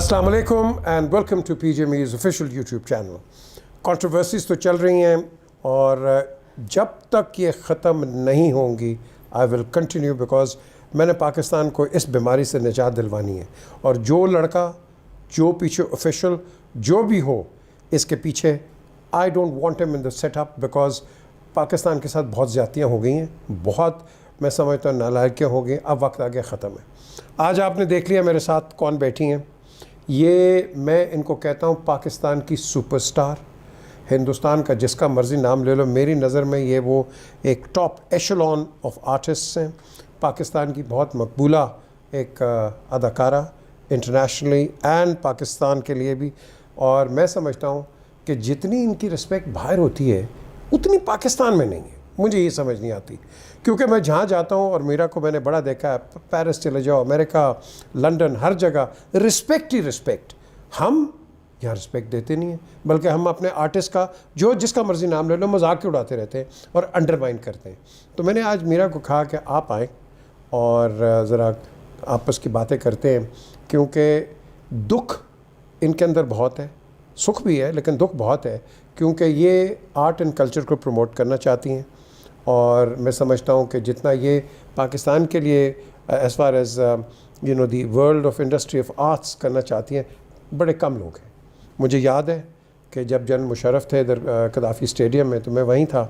अस्सलाम वालेकुम and welcome to PJ Mir's official YouTube channel. Controversies तो चल रही हैं और जब तक ये ख़त्म नहीं होंगी आई विल कंटिन्यू, बिकॉज मैंने पाकिस्तान को इस बीमारी से निजात दिलवानी है। और जो लड़का जो पीछे ऑफिशियल जो भी हो इसके पीछे, I don't want him in the setup, because Pakistan के साथ बहुत ज़्यादतियाँ हो गई हैं, बहुत मैं समझता हूँ नालायकियाँ हो गई। अब वक्त आ गया ख़त्म है। आज आपने देख लिया मेरे साथ कौन बैठी हैं। ये मैं इनको कहता हूँ पाकिस्तान की सुपरस्टार, हिंदुस्तान का जिसका मर्ज़ी नाम ले लो, मेरी नज़र में ये वो एक टॉप एशेलॉन ऑफ आर्टिस्ट्स हैं। पाकिस्तान की बहुत मकबूला एक अदाकारा इंटरनेशनली एंड पाकिस्तान के लिए भी। और मैं समझता हूँ कि जितनी इनकी रिस्पेक्ट बाहर होती है उतनी पाकिस्तान में नहीं है। मुझे ये समझ नहीं आती, क्योंकि मैं जहाँ जाता हूँ और मीरा को मैंने बड़ा देखा है, पेरिस चले जाओ, अमेरिका, लंदन, हर जगह रिस्पेक्ट ही रिस्पेक्ट। हम यहाँ रिस्पेक्ट देते नहीं हैं, बल्कि हम अपने आर्टिस्ट का जो जिसका मर्ज़ी नाम ले लो मजाक के उड़ाते रहते हैं और अंडरमाइन करते हैं। तो मैंने आज मीरा को कहा कि आप आएँ और ज़रा आपस की बातें करते हैं, क्योंकि दुख इनके अंदर बहुत है, सुख भी है लेकिन दुख बहुत है, क्योंकि ये आर्ट एंड कल्चर को प्रमोट करना चाहती हैं। और मैं समझता हूँ कि जितना ये पाकिस्तान के लिए as far as you know the world of industry of arts करना चाहती हैं, बड़े कम लोग हैं। मुझे याद है कि जब जनरल मुशर्रफ थे इधर कदाफ़ी स्टेडियम में, तो मैं वहीं था,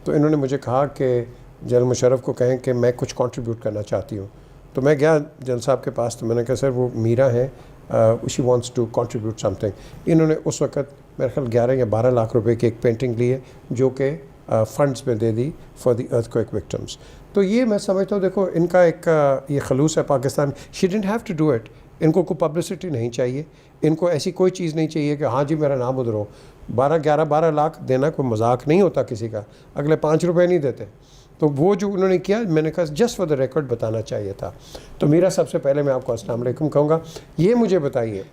तो इन्होंने मुझे कहा कि जनरल मुशर्रफ को कहें कि मैं कुछ कंट्रीब्यूट करना चाहती हूँ। तो मैं गया जनरल साहब के पास, तो मैंने कहा सर वो मीरा हैं, she wants to contribute something. इन्होंने उस वक़्त मेरे ख्याल 11 या 12 लाख रुपए की एक पेंटिंग ली है, जो कि फंड्स में दे दी फॉर द अर्थक्वेक विक्टिम्स। तो ये मैं समझता हूँ, देखो इनका एक ये खलूस है Pakistan. She didn't have to do it. इनको कोई पब्लिसिटी नहीं चाहिए, इनको ऐसी कोई चीज़ नहीं चाहिए कि हाँ जी मेरा नाम उधर हो। 12 लाख देना कोई मजाक नहीं होता किसी का, अगले 5 रुपये नहीं देते। तो वो जो उन्होंने किया, मैंने कहा जस्ट फॉर द रिकॉर्ड बताना चाहिए था। तो मेरा सबसे पहले मैं आपको अस्सलाम वालेकुम कहूँगा। ये मुझे बताइए,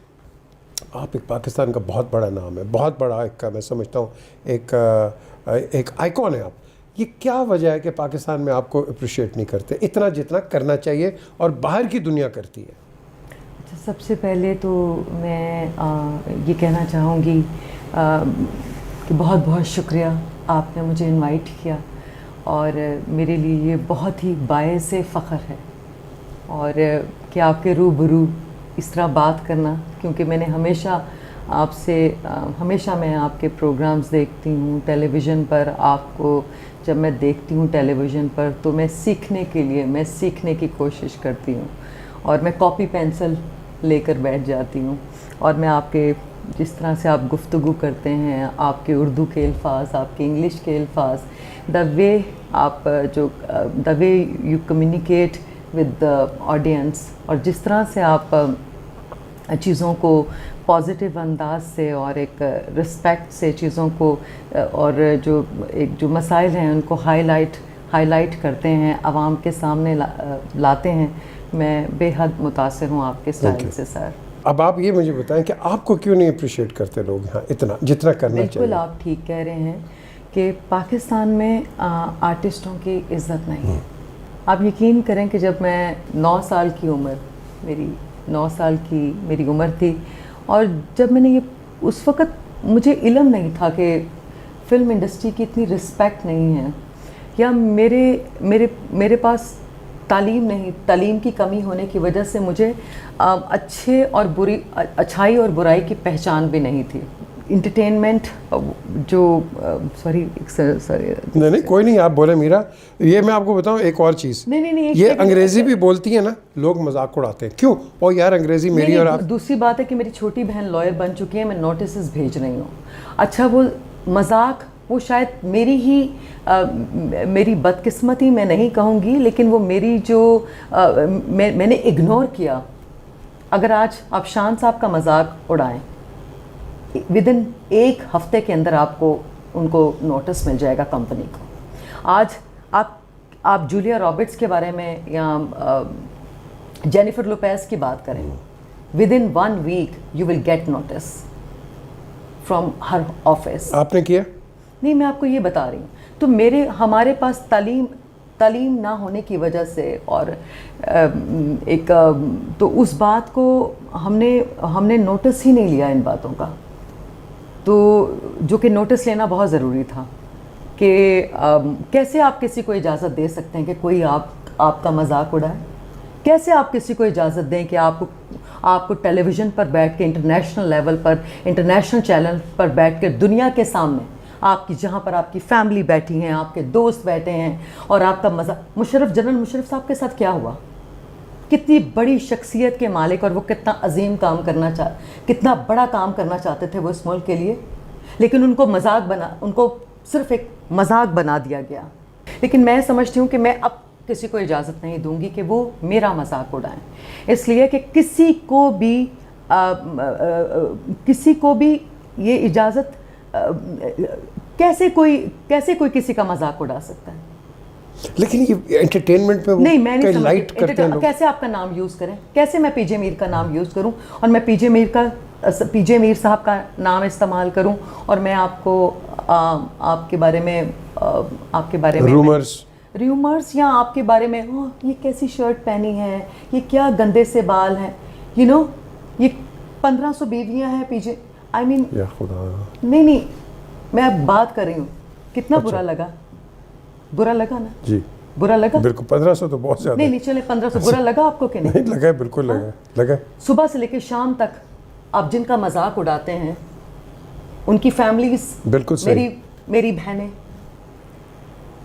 आप एक पाकिस्तान का बहुत बड़ा नाम है, बहुत बड़ा एक मैं समझता हूँ एक आइकॉन है आप। ये क्या वजह है कि पाकिस्तान में आपको अप्रिशिएट नहीं करते इतना जितना करना चाहिए और बाहर की दुनिया करती है? अच्छा, सबसे पहले तो मैं ये कहना चाहूँगी कि बहुत बहुत शुक्रिया आपने मुझे इनवाइट किया, और मेरे लिए ये बहुत ही बायस फ़ख्र है और कि आपके रूबरू इस तरह बात करना, क्योंकि मैंने हमेशा मैं आपके प्रोग्राम्स देखती हूँ टेलीविज़न पर। आपको जब मैं देखती हूँ टेलीविज़न पर तो मैं सीखने की कोशिश करती हूँ, और मैं कॉपी पेंसिल लेकर बैठ जाती हूँ। और मैं आपके जिस तरह से आप गुफ्तगू करते हैं, आपके उर्दू के अल्फाज, आपके इंग्लिश के अल्फाज, the way you communicate with the audience, और जिस तरह से आप चीज़ों को पॉजिटिव अंदाज से और एक रिस्पेक्ट से चीज़ों को और जो मसाइल हैं उनको हाईलाइट करते हैं, आवाम के सामने लाते हैं, मैं बेहद मुतासिर हूँ आपके स्टाइल से सर। अब आप ये मुझे बताएं कि आपको क्यों नहीं अप्रिशिएट करते लोग यहाँ इतना जितना करना चाहिए? बिल्कुल आप ठीक कह रहे हैं कि पाकिस्तान में आर्टिस्टों की इज़्ज़त नहीं है। आप यकीन करें कि जब मैं 9 साल की मेरी उम्र थी, और जब मैंने ये उस वक़्त मुझे इल्म नहीं था कि फ़िल्म इंडस्ट्री की इतनी रिस्पेक्ट नहीं है, या मेरे पास तालीम की कमी होने की वजह से मुझे अच्छाई और बुराई की पहचान भी नहीं थी। इंटरटेनमेंट जो नहीं कोई नहीं, आप बोले मीरा। ये मैं आपको बताऊं एक और चीज़, नहीं ये अंग्रेज़ी भी बोलती है ना, लोग मजाक उड़ाते हैं। क्यों? और यार अंग्रेज़ी मेरी और आप। दूसरी बात है कि मेरी छोटी बहन लॉयर बन चुकी है, मैं नोटिस भेज रही हूँ। अच्छा, वो मजाक वो शायद मेरी बदकिस्मती मैं नहीं कहूँगी, लेकिन वो मेरी जो मैंने इग्नोर किया। अगर आज आप शान साहब का मजाक उड़ाएं, विदिन 1 हफ्ते के अंदर आपको उनको नोटिस मिल जाएगा कंपनी को। आज आप जूलिया रॉबर्ट्स के बारे में या जेनिफर लोपेज की बात करें, within 1 week you will get notice from her office. आपने किया? नहीं, मैं आपको ये बता रही हूँ। तो हमारे पास तालीम तालीम ना होने की वजह से और एक तो उस बात को हमने नोटिस ही नहीं लिया इन बातों का, तो जो कि नोटिस लेना बहुत ज़रूरी था कि कैसे आप किसी को इजाज़त दे सकते हैं कि कोई आपका मजाक उड़ाए, कैसे आप किसी को इजाज़त दें कि आपको टेलीविज़न पर बैठ के इंटरनेशनल लेवल पर इंटरनेशनल चैनल पर बैठ के दुनिया के सामने आपकी जहाँ पर आपकी फैमिली बैठी हैं, आपके दोस्त बैठे हैं और आपका मज़ा जनरल मुशर्रफ साहब के साथ क्या हुआ, कितनी बड़ी शख्सियत के मालिक और वो कितना अजीम काम कितना बड़ा काम करना चाहते थे वो इस मुल्क के लिए, लेकिन उनको सिर्फ एक मजाक बना दिया गया। लेकिन मैं समझती हूँ कि मैं अब किसी को इजाज़त नहीं दूंगी कि वो मेरा मजाक उड़ाएं, इसलिए कि किसी को भी ये इजाज़त कैसे कोई किसी का मजाक उड़ा सकता है। लेकिन ये एंटरटेनमेंट में नहीं, मैं नहीं समझती लाइट करते हैं लोग। कैसे आपका नाम यूज़ करें, कैसे मैं पीजे मीर का नाम यूज़ करूं और मैं पीजे मीर साहब का नाम इस्तेमाल करूं और मैं आपके बारे में रूमर्स या आपके बारे में ये कैसी शर्ट पहनी है, ये क्या गंदे से बाल हैं, ये 1500 बीवियां हैं पीजे, आई मीन या खुदा। नहीं, मैं अब बात कर रही हूँ, कितना बुरा लगा ना जी, बुरा लगा बिल्कुल। 1500 तो बहुत ज़्यादा। नहीं चले 1500 बुरा लगा आपको कि नहीं? लगा, बिल्कुल लगा। सुबह से लेकर शाम तक आप जिनका मजाक उड़ाते हैं उनकी फैमिलीज, बिल्कुल सही, मेरी बहनें,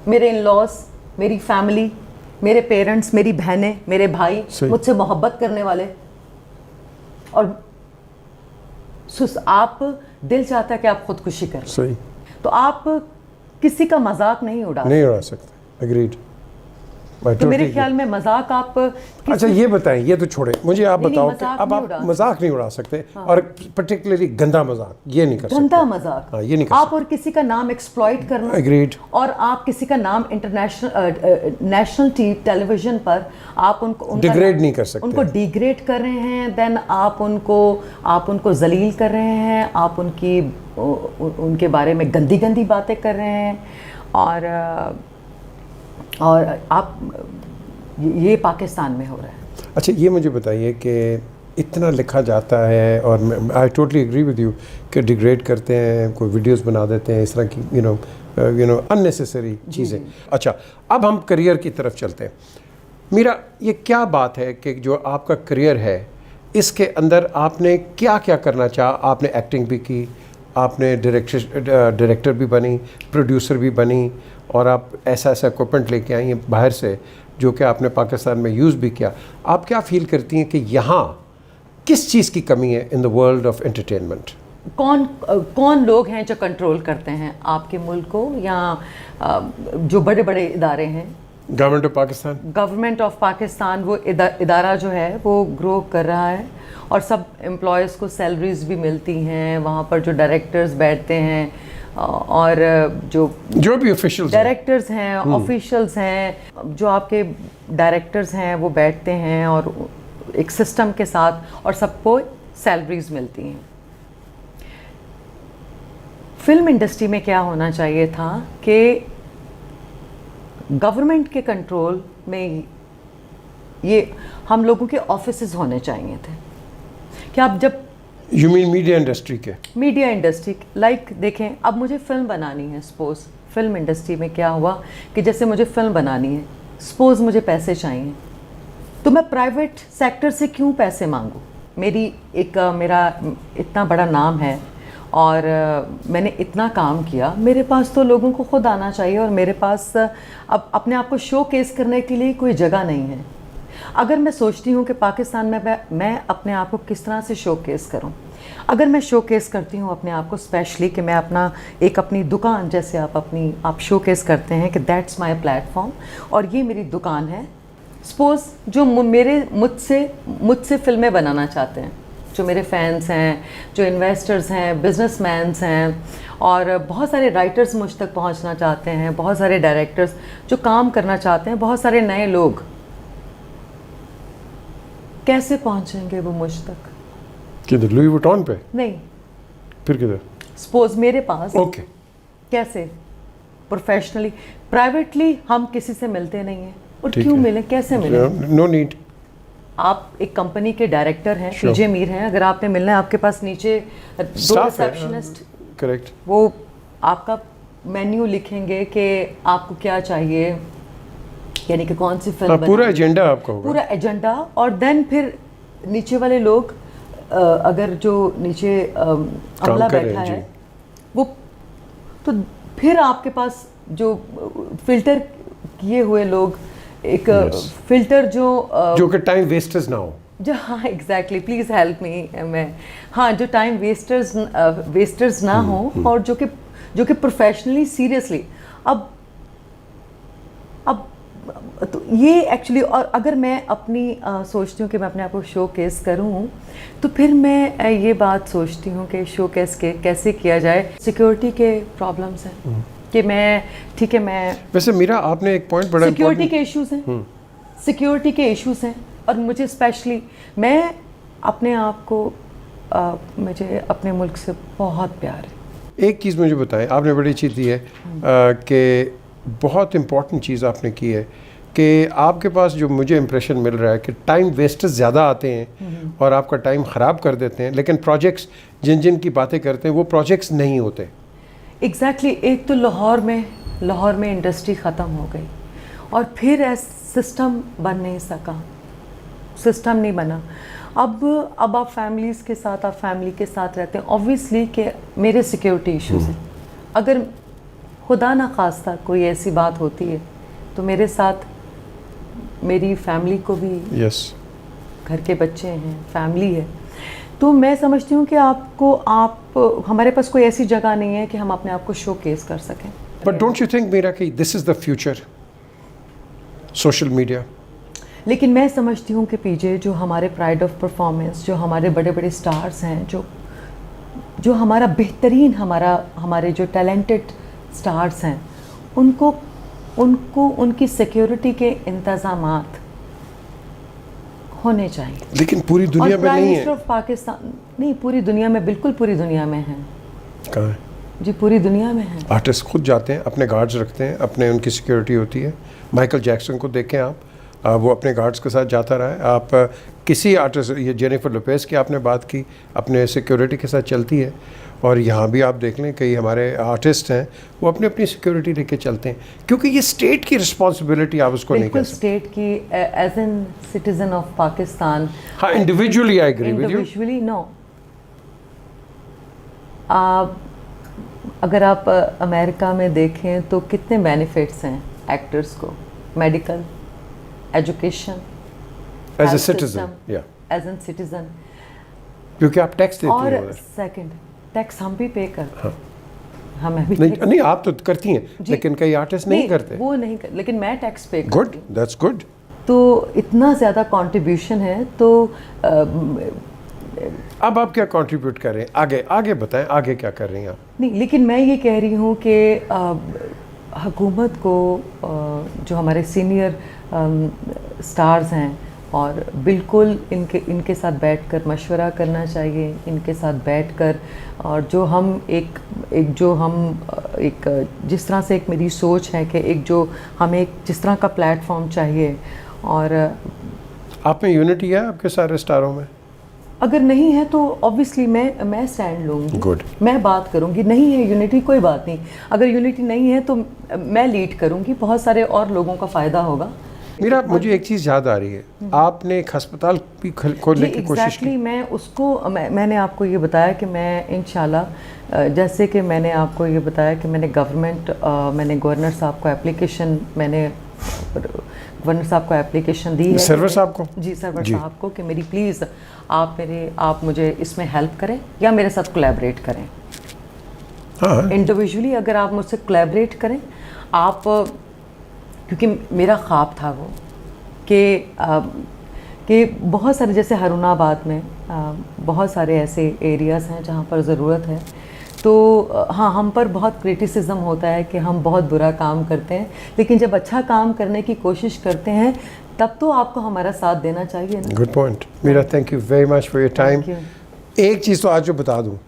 मेरे इन लॉज, मेरी फैमिली, मेरे पेरेंट्स, मेरी बहनें, मेरे भाई, मुझसे मोहब्बत करने वाले, और आप दिल चाहता है कि आप खुदकुशी करें, सही, तो आप किसी का मजाक नहीं उड़ा सकते। एग्रीड। तो मेरे ख्याल में मजाक आप अच्छा ये बताएं, ये तो छोड़े, मुझे आप बताओ कि अब आप मजाक नहीं उड़ा सकते, और पर्टिकुलरली गंदा मजाक ये नहीं कर सकते। गंदा मजाक ये नहीं कर आप और किसी का नाम एक्सप्लॉइट करना, एग्रीड, और आप किसी का नाम नेशनल टेलीविजन पर आप उनको डिग्रेड नहीं कर सकते, उनको डिग्रेड कर रहे हैं, देन आप उनको जलील कर रहे हैं, आप उनके बारे में गंदी बातें कर रहे हैं, और आप ये पाकिस्तान में हो रहा है। अच्छा ये मुझे बताइए कि इतना लिखा जाता है, और I totally agree with you कि डिग्रेड करते हैं, कोई वीडियोस बना देते हैं इस तरह की यू नो अननेसेसरी चीज़ें। अच्छा अब हम करियर की तरफ चलते हैं। मीरा, ये क्या बात है कि जो आपका करियर है इसके अंदर आपने क्या क्या करना चाहा? आपने एक्टिंग भी की, आपने डायरेक्टर भी बनी, प्रोड्यूसर भी बनी, और आप ऐसा इक्विपमेंट लेके आई हैं बाहर से जो कि आपने पाकिस्तान में यूज़ भी किया। आप क्या फील करती हैं कि यहाँ किस चीज़ की कमी है in the world of entertainment? कौन लोग हैं जो कंट्रोल करते हैं आपके मुल्क को, या जो बड़े बड़े इदारे हैं? गवर्नमेंट ऑफ पाकिस्तान वो इदारा जो है वो ग्रो कर रहा है, और सब एम्प्लॉयज़ को सैलरीज भी मिलती हैं, वहाँ पर जो डायरेक्टर्स बैठते हैं और जो भी ऑफिशियल्स डायरेक्टर्स हैं, ऑफिशियल्स हैं, जो आपके डायरेक्टर्स हैं वो बैठते हैं और एक सिस्टम के साथ, और सबको सैलरीज मिलती हैं। फिल्म इंडस्ट्री में क्या होना चाहिए था कि गवर्नमेंट के कंट्रोल में ये हम लोगों के ऑफिसेज होने चाहिए थे कि आप जब you mean media industry like देखें, अब मुझे फिल्म बनानी है, सपोज फिल्म इंडस्ट्री में क्या हुआ कि जैसे मुझे फिल्म बनानी है, सपोज मुझे पैसे चाहिए, तो मैं प्राइवेट सेक्टर से क्यों पैसे मांगूं? मेरा इतना बड़ा नाम है और मैंने इतना काम किया, मेरे पास तो लोगों को खुद आना चाहिए, और मेरे पास अब अपने आप को शो केस करने के लिए कोई जगह नहीं है। अगर मैं सोचती हूँ कि पाकिस्तान में मैं अपने आप को किस तरह से शो केस करूँ, अगर मैं शो केस करती हूँ अपने आप को, स्पेशली कि मैं अपनी दुकान, जैसे आप शो केस करते हैं कि दैट्स माय प्लेटफॉर्म और ये मेरी दुकान है। सपोज़ जो मुझसे फिल्में बनाना चाहते हैं, जो मेरे फैंस हैं, जो इन्वेस्टर्स हैं, बिजनेसमैन्स हैं, और बहुत सारे राइटर्स मुझ तक पहुंचना चाहते हैं, बहुत सारे डायरेक्टर्स जो काम करना चाहते हैं, बहुत सारे नए लोग, कैसे पहुंचेंगे वो मुझ तक? किधर? लुई वुइटन पे? नहीं, फिर किधर? सपोज मेरे पास। ओके। कैसे? प्रोफेशनली, प्राइवेटली हम किसी से मिलते नहीं हैं, और क्यों मिलें, कैसे मिलें? No need. आप एक कंपनी के डायरेक्टर हैं, पीजे मीर हैं, अगर आपने मिलना है आपके पास नीचे दो रिसेप्शनिस्ट, करेक्ट, वो आपका मेन्यू लिखेंगे कि आपको क्या चाहिए, यानी कि कौन सी फिल्म, पूरा एजेंडा आपका होगा, पूरा एजेंडा. और देन फिर नीचे वाले लोग अगर जो नीचे अमला बैठा है वो, तो फिर आपके पास जो फिल्टर किए हुए लोग, एक फिल्टर जो कि टाइम वेस्टर्स ना हो. जो, हाँ एग्जैक्टली, प्लीज़ हेल्प मी. मैं, हाँ, जो टाइम वेस्टर्स ना हो, और जो कि प्रोफेशनली सीरियसली. अब तो ये एक्चुअली, और अगर मैं अपनी सोचती हूँ कि मैं अपने आप को शो केस करूँ, तो फिर मैं ये बात सोचती हूँ कि शो केस कैसे किया जाए. सिक्योरिटी के प्रॉब्लम्स हैं कि मैं, ठीक है, मैं, वैसे मीरा आपने एक पॉइंट बड़ा सिक्योरिटी के इश्यूज़ हैं, सिक्योरिटी के इश्यूज़ हैं. और मुझे स्पेशली, मैं अपने आप को, मुझे अपने मुल्क से बहुत प्यार है. एक चीज़ मुझे बताएं, आपने बड़ी चीज़ दी है कि बहुत इम्पॉर्टेंट चीज़ आपने की है कि आपके पास जो मुझे इम्प्रेशन मिल रहा है कि टाइम वेस्टर्स ज़्यादा आते हैं और आपका टाइम ख़राब कर देते हैं, लेकिन प्रोजेक्ट्स जिन की बातें करते हैं वो प्रोजेक्ट्स नहीं होते. एग्जैक्टली. एक तो लाहौर में इंडस्ट्री ख़त्म हो गई, और फिर सिस्टम बन नहीं सका, सिस्टम नहीं बना. अब आप फैमिली के साथ रहते हैं, ऑब्वियसली कि मेरे सिक्योरिटी इश्यूज़ हैं. अगर खुदा ना खास्ता कोई ऐसी बात होती है तो मेरे साथ मेरी फैमिली को भी, घर के बच्चे हैं, फैमिली है, तो मैं समझती हूँ कि हमारे पास कोई ऐसी जगह नहीं है कि हम अपने आप को शो केस कर सकें. But don't you think Meera कि this is the future, social media? लेकिन मैं समझती हूँ कि पीजे, जो हमारे प्राइड ऑफ परफॉर्मेंस, जो हमारे बड़े बड़े स्टार्स हैं, जो हमारा बेहतरीन, हमारे जो टैलेंटेड स्टार्स हैं, उनको उनकी सिक्योरिटी के इंतज़ामात होने चाहिए. लेकिन पूरी दुनिया में नहीं है. ऑफ पाकिस्तान नहीं, पूरी दुनिया में, बिल्कुल पूरी दुनिया में है. कहाँ है? जी, पूरी दुनिया में है. आर्टिस्ट खुद जाते हैं, अपने गार्ड्स रखते हैं, अपने उनकी सिक्योरिटी होती है. माइकल जैक्सन को देखें आप, वो अपने गार्ड्स के साथ जाता रहा है. आप किसी आर्टिस्ट, ये जेनिफर लोपेज की आपने बात की, अपने सिक्योरिटी के साथ चलती है. और यहाँ भी आप देख लें, कई हमारे आर्टिस्ट हैं वो अपनी सिक्योरिटी लेके चलते हैं, क्योंकि ये स्टेट की रिस्पॉन्सिबिलिटी, आप उसको नहीं कह सकते. स्टेट की, as an citizen of Pakistan. हाँ, individually I agree with you. Individually no. अगर आप अमेरिका में देखें तो कितने बेनिफिट्स हैं एक्टर्स को, medical, education, as a citizen, as an citizen, क्योंकि आप टैक्स देती हैं. और सेकंड, टैक्स हम भी पे करते हैं. हाँ. हमें भी नहीं, आप तो करती हैं, लेकिन कई आर्टिस्ट नहीं करते. वो नहीं कर, लेकिन मैं टैक्स पे करती. Good, that's good. तो इतना ज़्यादा कंट्रीब्यूशन है. तो अब आप क्या कंट्रीब्यूट कर रहे हैं? आगे बताएं, आगे क्या कर रही हैं आप? नहीं, लेकिन मैं ये कह रही हूँ कि हुकूमत को, जो हमारे सीनियर स्टार्स हैं, और बिल्कुल इनके साथ बैठकर मशवरा करना चाहिए, इनके साथ बैठकर, और जिस तरह से एक मेरी सोच है कि हमें जिस तरह का प्लेटफॉर्म चाहिए. और आप में यूनिटी है आपके सारे स्टारों में? अगर नहीं है तो ऑब्वियसली मैं स्टैंड लूँगी. गुड. मैं बात करूँगी. नहीं है यूनिटी, कोई बात नहीं. अगर यूनिटी नहीं है तो मैं लीड करूँगी, बहुत सारे और लोगों का फ़ायदा होगा. मेरा, मुझे एक चीज़ याद आ रही है, आपने एक हस्पताल भी खोलने की कोशिश की. मैं उसको, मैंने आपको ये बताया कि मैं इंशाल्लाह, जैसे कि मैंने आपको ये बताया कि मैंने गवर्नर साहब को एप्लीकेशन दी है. सर्वर साहब को? जी, सर्वर साहब को, कि मेरी प्लीज़ आप मुझे इसमें हेल्प करें या मेरे साथ कोलैबोरेट करें. हाँ, इंडिविजुअली अगर आप मुझसे कोलैबोरेट करें, आप, क्योंकि मेरा ख्वाब था वो कि बहुत सारे, जैसे हरुणाबाद में बहुत सारे ऐसे एरियाज़ हैं जहाँ पर ज़रूरत है. तो हाँ, हम पर बहुत क्रिटिसिज्म होता है कि हम बहुत बुरा काम करते हैं, लेकिन जब अच्छा काम करने की कोशिश करते हैं तब तो आपको हमारा साथ देना चाहिए ना. Good point Meera, thank you very much for your time. एक चीज़ तो आज जो बता दूँ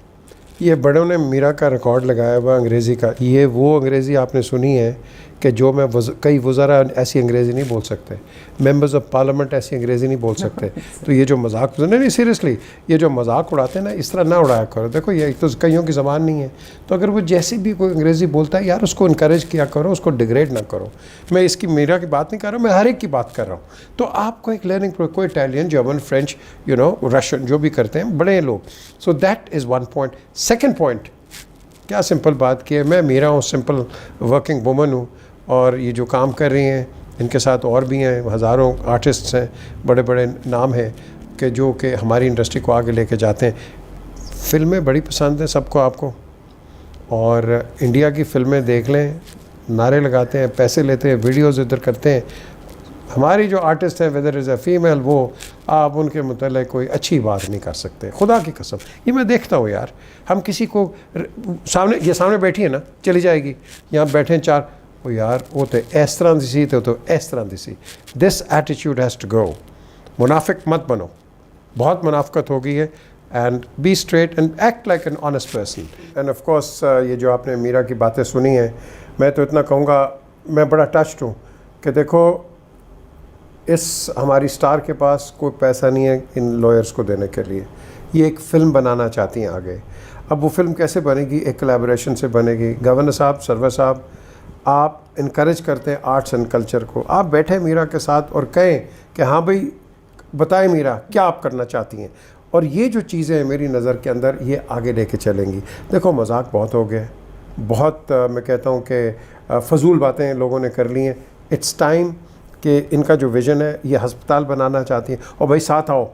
یہ بڑوں نے میرا کا ریکارڈ لگایا ہوا انگریزی کا. یہ وہ انگریزی آپ نے سنی ہے کہ جو میں کئی وزراء ایسی انگریزی نہیں بول سکتے, ممبرز آف پارلیمنٹ ایسی انگریزی نہیں بول سکتے. تو یہ جو مذاق نہیں سیریسلی, یہ جو مذاق اڑاتے ہیں نا, اس طرح نہ اڑایا کرو. دیکھو یہ تو کئیوں کی زبان نہیں ہے, تو اگر وہ جیسی بھی کوئی انگریزی بولتا ہے یار اس کو انکریج کیا کرو, اس کو ڈیگریڈ نہ کرو. میں اس کی میرا کی بات نہیں کر رہا ہوں, میں ہر ایک کی بات کر رہا ہوں. تو آپ کو ایک لرننگ, کوئی اٹیلین, جرمن, فرینچ, رشین جو بھی کرتے ہیں بڑے لوگ. So that is one point. Second point, کیا سمپل بات کی ہے, میں میرا ہوں, سمپل ورکنگ وومن ہوں, اور یہ جو کام کر رہی ہیں ان کے ساتھ اور بھی ہیں, ہزاروں آرٹسٹس ہیں, بڑے بڑے نام ہیں کہ ہماری انڈسٹری کو آگے لے کے جاتے ہیں. فلمیں بڑی پسند ہیں سب کو, آپ کو, اور انڈیا کی فلمیں دیکھ لیں, نعرے لگاتے ہیں, پیسے لیتے ہیں, ویڈیوز ادھر کرتے ہیں. ہماری جو آرٹسٹ ہیں ویدر از اے فیمیل, وہ آپ ان کے متعلق کوئی اچھی بات نہیں کر سکتے, خدا کی قسم. یہ میں دیکھتا ہوں یار, ہم کسی کو سامنے بیٹھی ہے نا, چلی جائے گی, یہاں بیٹھے ہیں چار, وہ یار وہ تو اس طرح دی سی, تو اس طرح دی سی. This attitude has to go. منافق مت بنو, بہت منافقت ہو گئی ہے. And be straight and act like an honest person. And of course یہ جو آپ نے میرا کی باتیں سنی ہیں, میں تو اتنا کہوں گا, میں بڑا ٹچڈ ہوں کہ دیکھو اس ہماری اسٹار کے پاس کوئی پیسہ نہیں ہے ان لائرس کو دینے کے لیے. یہ ایک فلم بنانا چاہتی ہیں آگے. اب وہ فلم کیسے بنے گی؟ ایک کولیبوریشن سے بنے گی. گورنر صاحب, سرور صاحب, آپ انکریج کرتے ہیں آرٹس اینڈ کلچر کو. آپ بیٹھیں میرا کے ساتھ اور کہیں کہ ہاں بھائی بتائیں میرا کیا آپ کرنا چاہتی ہیں, اور یہ جو چیزیں ہیں میری نظر کے اندر یہ آگے لے کے چلیں گی. دیکھو مذاق بہت ہو گیا, بہت میں کہتا ہوں کہ فضول باتیں لوگوں نے کر لی ہیں. اٹس ٹائم کہ ان کا جو ویژن ہے, یہ ہسپتال بنانا چاہتی ہیں, اور بھائی ساتھ آؤ,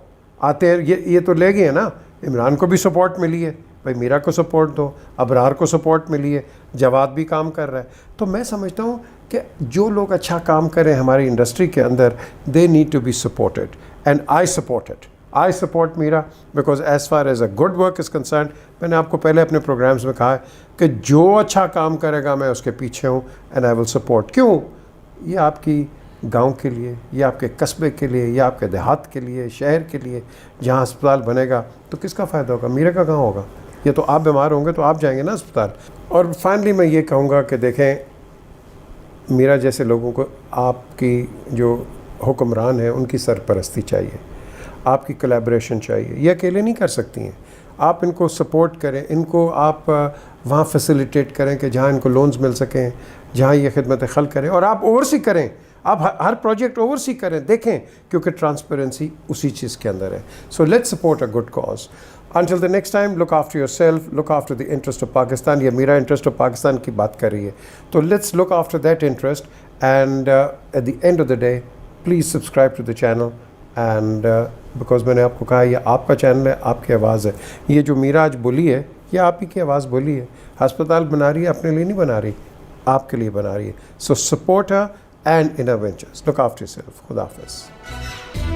آتے ہیں یہ تو لے گئے ہیں نا. عمران کو بھی سپورٹ ملی ہے, بھائی میرا کو سپورٹ دو, ابرار کو سپورٹ ملی ہے, جواد بھی کام کر رہا ہے. تو میں سمجھتا ہوں کہ جو لوگ اچھا کام کریں ہماری انڈسٹری کے اندر, they need to be supported, and I support it. I support میرا, because as far as a good work is concerned, میں نے آپ کو پہلے اپنے پروگرامز میں کہا ہے کہ جو اچھا کام کرے گا میں اس کے پیچھے ہوں, اینڈ آئی ول سپورٹ. کیوں؟ یہ آپ کی گاؤں کے لیے, یہ آپ کے قصبے کے لیے, یہ آپ کے دیہات کے لیے, شہر کے لیے. جہاں ہسپتال بنے گا تو کس کا فائدہ ہوگا؟ میرے کا کہاں ہوگا؟ یہ تو آپ بیمار ہوں گے تو آپ جائیں گے نا ہسپتال. اور فائنلی میں یہ کہوں گا کہ دیکھیں, میرا جیسے لوگوں کو آپ کی جو حکمران ہیں ان کی سرپرستی چاہیے, آپ کی کولیبریشن چاہیے. یہ اکیلے نہیں کر سکتی ہیں. آپ ان کو سپورٹ کریں, ان کو آپ وہاں فیسیلیٹیٹ کریں کہ جہاں ان کو لونز مل سکیں, جہاں یہ خدمت خلق کریں, اور آپ اوور سی کریں. آپ ہر پروجیکٹ اوور سی کریں, دیکھیں, کیونکہ ٹرانسپیرنسی اسی چیز کے اندر ہے. So let's support a good cause. Until the next time, look after yourself, look after the interest of Pakistan. یہ میرا انٹرسٹ آف پاکستان کی بات کر رہی ہے, تو let's look after that interest. And at the end of the day, please subscribe to the channel. And because میں نے آپ کو کہا یہ آپ کا چینل ہے, آپ کی آواز ہے. یہ جو میرا آج بولی ہے یہ آپ ہی کی آواز بولی ہے. ہسپتال بنا رہی ہے, اپنے لیے نہیں بنا رہی, آپ کے لیے بنا رہی ہے. So support her and inner ventures. Look after yourself. خدا حافظ.